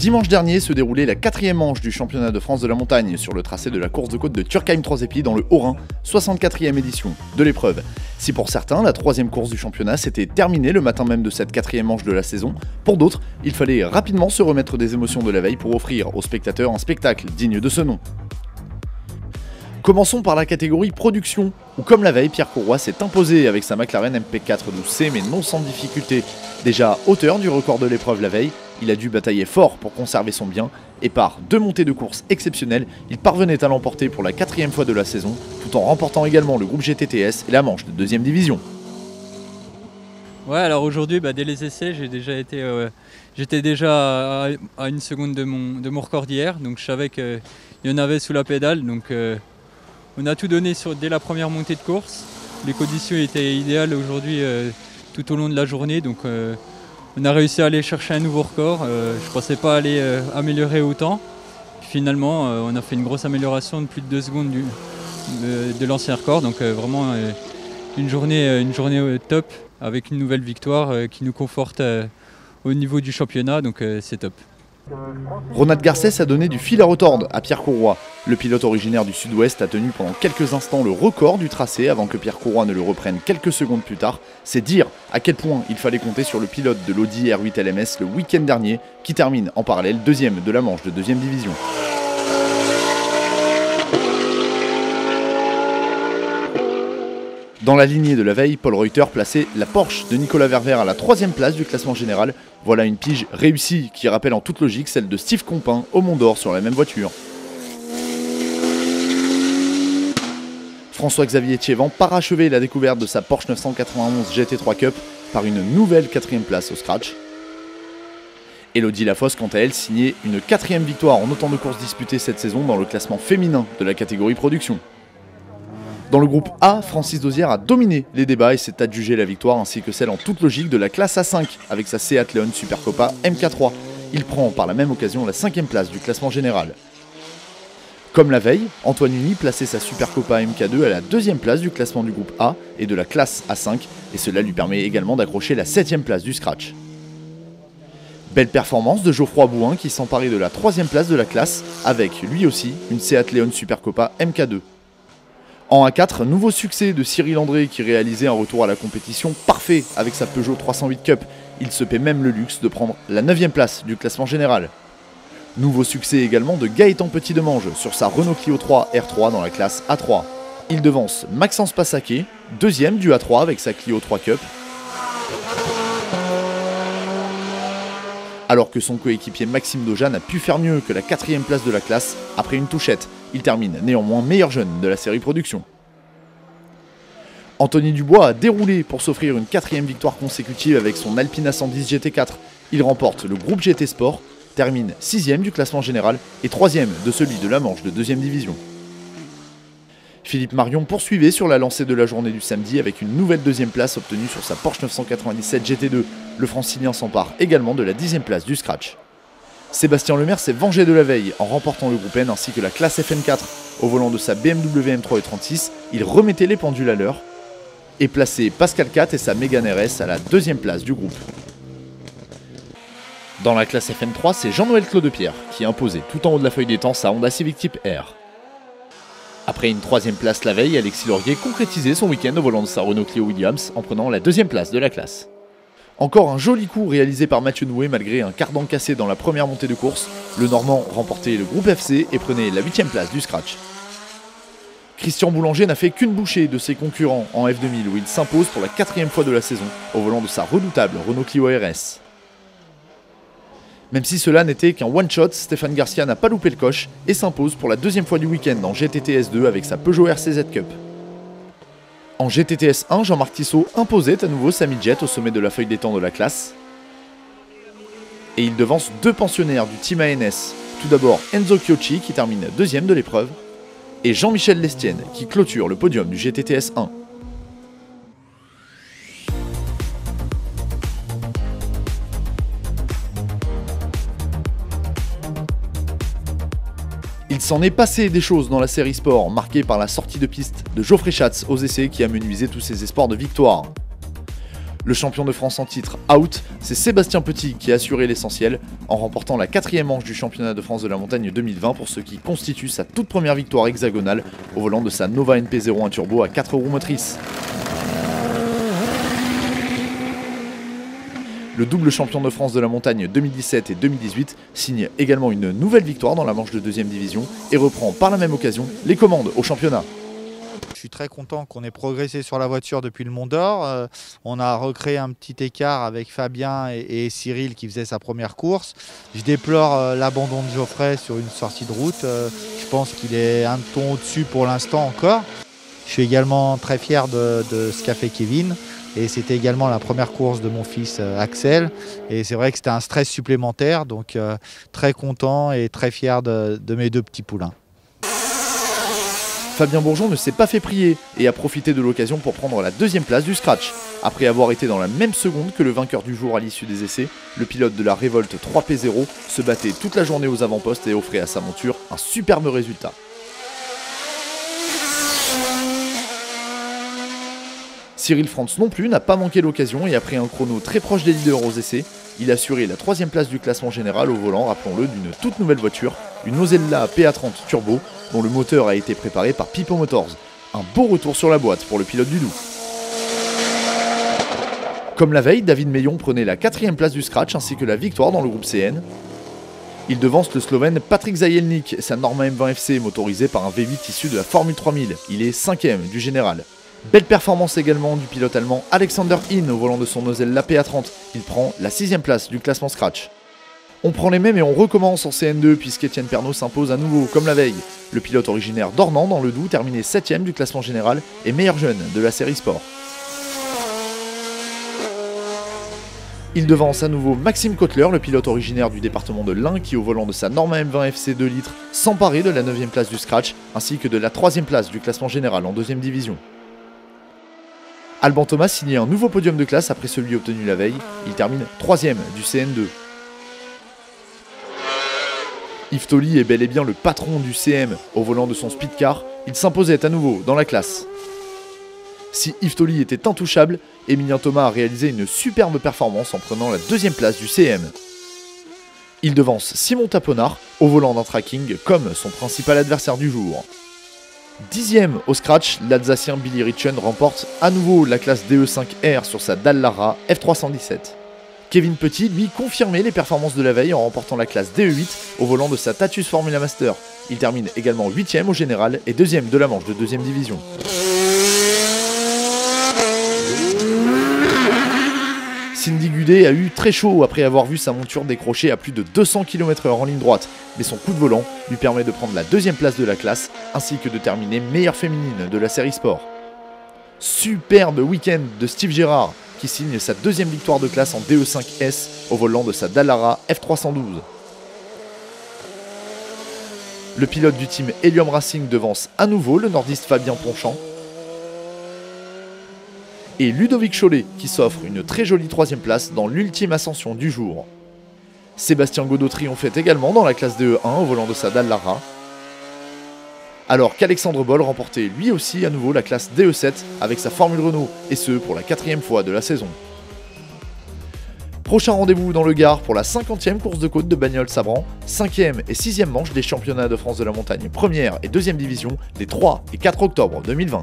Dimanche dernier se déroulait la 4e manche du championnat de France de la montagne sur le tracé de la course de côte de Turckheim-Trois-Épis dans le Haut-Rhin, 64e édition de l'épreuve. Si pour certains, la 3e course du championnat s'était terminée le matin même de cette 4e manche de la saison, pour d'autres, il fallait rapidement se remettre des émotions de la veille pour offrir aux spectateurs un spectacle digne de ce nom. Commençons par la catégorie production, où comme la veille, Pierre Courroy s'est imposé avec sa McLaren MP4 12C, mais non sans difficulté. Déjà auteur du record de l'épreuve la veille, il a dû batailler fort pour conserver son bien, et par 2 montées de course exceptionnelles, il parvenait à l'emporter pour la 4e fois de la saison, tout en remportant également le groupe GTTS et la manche de 2e division. Ouais, alors aujourd'hui, dès les essais, j'étais déjà à 1 seconde de mon record d'hier, donc je savais qu'il y en avait sous la pédale, donc on a tout donné dès la première montée de course. Les conditions étaient idéales aujourd'hui tout au long de la journée, donc on a réussi à aller chercher un nouveau record. Je ne pensais pas aller améliorer autant. Finalement, on a fait une grosse amélioration de plus de 2 secondes de l'ancien record, donc vraiment une journée top avec une nouvelle victoire qui nous conforte au niveau du championnat, donc c'est top. Ronald Garcès a donné du fil à retordre à Pierre Courroy. Le pilote originaire du Sud-Ouest a tenu pendant quelques instants le record du tracé avant que Pierre Courroy ne le reprenne quelques secondes plus tard. C'est dire à quel point il fallait compter sur le pilote de l'Audi R8 LMS le week-end dernier, qui termine en parallèle 2e de la manche de 2e division. Dans la lignée de la veille, Paul Reuter plaçait la Porsche de Nicolas Verver à la 3e place du classement général. Voilà une pige réussie qui rappelle en toute logique celle de Steve Compin au Mont d'Or sur la même voiture. François-Xavier Thiévan parachevait la découverte de sa Porsche 991 GT3 Cup par une nouvelle 4e place au scratch. Élodie Lafosse, quant à elle, signait une 4e victoire en autant de courses disputées cette saison dans le classement féminin de la catégorie production. Dans le groupe A, Francis Dozière a dominé les débats et s'est adjugé la victoire ainsi que celle en toute logique de la classe A5 avec sa Seat Leon Supercopa MK3. Il prend par la même occasion la 5e place du classement général. Comme la veille, Antoine Uni plaçait sa Supercopa MK2 à la 2e place du classement du groupe A et de la classe A5 et cela lui permet également d'accrocher la 7e place du scratch. Belle performance de Geoffroy Bouin qui s'emparait de la 3e place de la classe avec lui aussi une Seat Leon Supercopa MK2. En A4, nouveau succès de Cyril André qui réalisait un retour à la compétition parfait avec sa Peugeot 308 Cup. Il se paie même le luxe de prendre la 9e place du classement général. Nouveau succès également de Gaëtan Petit-Demange sur sa Renault Clio 3 R3 dans la classe A3. Il devance Maxence Passaquet, 2e du A3 avec sa Clio 3 Cup. Alors que son coéquipier Maxime Doja n'a pu faire mieux que la 4e place de la classe après une touchette. Il termine néanmoins meilleur jeune de la série production. Anthony Dubois a déroulé pour s'offrir une 4e victoire consécutive avec son Alpine A110 GT4. Il remporte le groupe GT Sport, termine 6e du classement général et 3e de celui de la manche de 2e division. Philippe Marion poursuivait sur la lancée de la journée du samedi avec une nouvelle 2e place obtenue sur sa Porsche 997 GT2. Le francilien s'empare également de la 10e place du scratch. Sébastien Lemaire s'est vengé de la veille en remportant le groupe N ainsi que la classe FN4. Au volant de sa BMW M3 E36, il remettait les pendules à l'heure et plaçait Pascal 4 et sa Mégane RS à la 2e place du groupe. Dans la classe FN3, c'est Jean-Noël Claudepierre qui imposait tout en haut de la feuille des temps sa Honda Civic Type R. Après une 3e place la veille, Alexis Laurier concrétisait son week-end au volant de sa Renault Clio Williams en prenant la 2e place de la classe. Encore un joli coup réalisé par Mathieu Noué malgré un cardan cassé dans la première montée de course. Le Normand remportait le groupe FC et prenait la 8e place du scratch. Christian Boulanger n'a fait qu'une bouchée de ses concurrents en F2000 où il s'impose pour la 4e fois de la saison au volant de sa redoutable Renault Clio RS. Même si cela n'était qu'un one-shot, Stéphane Garcia n'a pas loupé le coche et s'impose pour la 2e fois du week-end en GTTS 2 avec sa Peugeot RCZ Cup. En GTTS 1, Jean-Marc Tissot imposait à nouveau sa Midjet au sommet de la feuille des temps de la classe. Et il devance 2 pensionnaires du Team ANS. Tout d'abord Enzo Chiocci qui termine 2e de l'épreuve et Jean-Michel Lestienne qui clôture le podium du GTTS 1. Il s'en est passé des choses dans la série sport, marquée par la sortie de piste de Geoffrey Schatz aux essais qui a menuisé tous ses espoirs de victoire. Le champion de France en titre out, c'est Sébastien Petit qui a assuré l'essentiel en remportant la 4e manche du championnat de France de la montagne 2020 pour ce qui constitue sa toute première victoire hexagonale au volant de sa Nova NP01 Turbo à 4 roues motrices. Le double champion de France de la montagne 2017 et 2018 signe également une nouvelle victoire dans la manche de 2e division et reprend par la même occasion les commandes au championnat. Je suis très content qu'on ait progressé sur la voiture depuis le Mont d'Or. On a recréé un petit écart avec Fabien et Cyril qui faisaient sa première course. Je déplore l'abandon de Geoffrey sur une sortie de route. Je pense qu'il est un ton au-dessus pour l'instant encore. Je suis également très fier de ce qu'a fait Kevin. Et c'était également la première course de mon fils Axel. Et c'est vrai que c'était un stress supplémentaire. Donc très content et très fier de mes 2 petits poulains. Fabien Bourgeon ne s'est pas fait prier et a profité de l'occasion pour prendre la 2e place du scratch. Après avoir été dans la même seconde que le vainqueur du jour à l'issue des essais, le pilote de la Révolte 3P0 se battait toute la journée aux avant-postes et offrait à sa monture un superbe résultat. Cyril Frantz non plus n'a pas manqué l'occasion et après un chrono très proche des leaders aux essais, il a assuré la 3e place du classement général au volant, rappelons-le, d'une toute nouvelle voiture, une Osella PA30 Turbo, dont le moteur a été préparé par Pipo Motors. Un beau retour sur la boîte pour le pilote du Doubs. Comme la veille, David Meillon prenait la 4e place du scratch ainsi que la victoire dans le groupe CN. Il devance le Slovène Patrick Zajelnik, sa Norma M20 FC motorisée par un V8 issu de la Formule 3000. Il est 5e du général. Belle performance également du pilote allemand Alexander Inn au volant de son Osella PA30. Il prend la 6e place du classement scratch. On prend les mêmes et on recommence en CN2 puisqu'Étienne Pernot s'impose à nouveau comme la veille. Le pilote originaire d'Ornans dans le Doubs terminé 7e du classement général et meilleur jeune de la série Sport. Il devance à nouveau Maxime Kotler, le pilote originaire du département de l'Ain qui au volant de sa Norma M20 FC 2 litres s'emparait de la 9e place du scratch ainsi que de la 3e place du classement général en 2e division. Alban Thomas signait un nouveau podium de classe après celui obtenu la veille, il termine 3e du CN2. Yves Tolly est bel et bien le patron du CM au volant de son speedcar, il s'imposait à nouveau dans la classe. Si Yves Tolly était intouchable, Émilien Thomas a réalisé une superbe performance en prenant la 2e place du CM. Il devance Simon Taponard au volant d'un tracking comme son principal adversaire du jour. 10e au scratch, l'Alsacien Billy Ritchen remporte à nouveau la classe DE5R sur sa Dallara F317. Kevin Petit, lui, confirmait les performances de la veille en remportant la classe DE8 au volant de sa Tatuus Formula Master. Il termine également 8e au général et 2e de la manche de 2e division. Cindy Gudet a eu très chaud après avoir vu sa monture décrocher à plus de 200 km/h en ligne droite, mais son coup de volant lui permet de prendre la 2e place de la classe ainsi que de terminer meilleure féminine de la série Sport. Superbe week-end de Steve Gérard qui signe sa 2e victoire de classe en DE5S au volant de sa Dallara F312. Le pilote du team Helium Racing devance à nouveau le nordiste Fabien Ponchant. Et Ludovic Cholet qui s'offre une très jolie 3e place dans l'ultime ascension du jour. Sébastien Godot triomphait également dans la classe DE1 au volant de sa Dallara. Alors qu'Alexandre Boll remportait lui aussi à nouveau la classe DE7 avec sa Formule Renault, et ce pour la 4e fois de la saison. Prochain rendez-vous dans le Gard pour la 50e course de côte de Bagnols-Sabran, 5e et 6e manche des championnats de France de la montagne 1re et 2e division les 3 et 4 octobre 2020.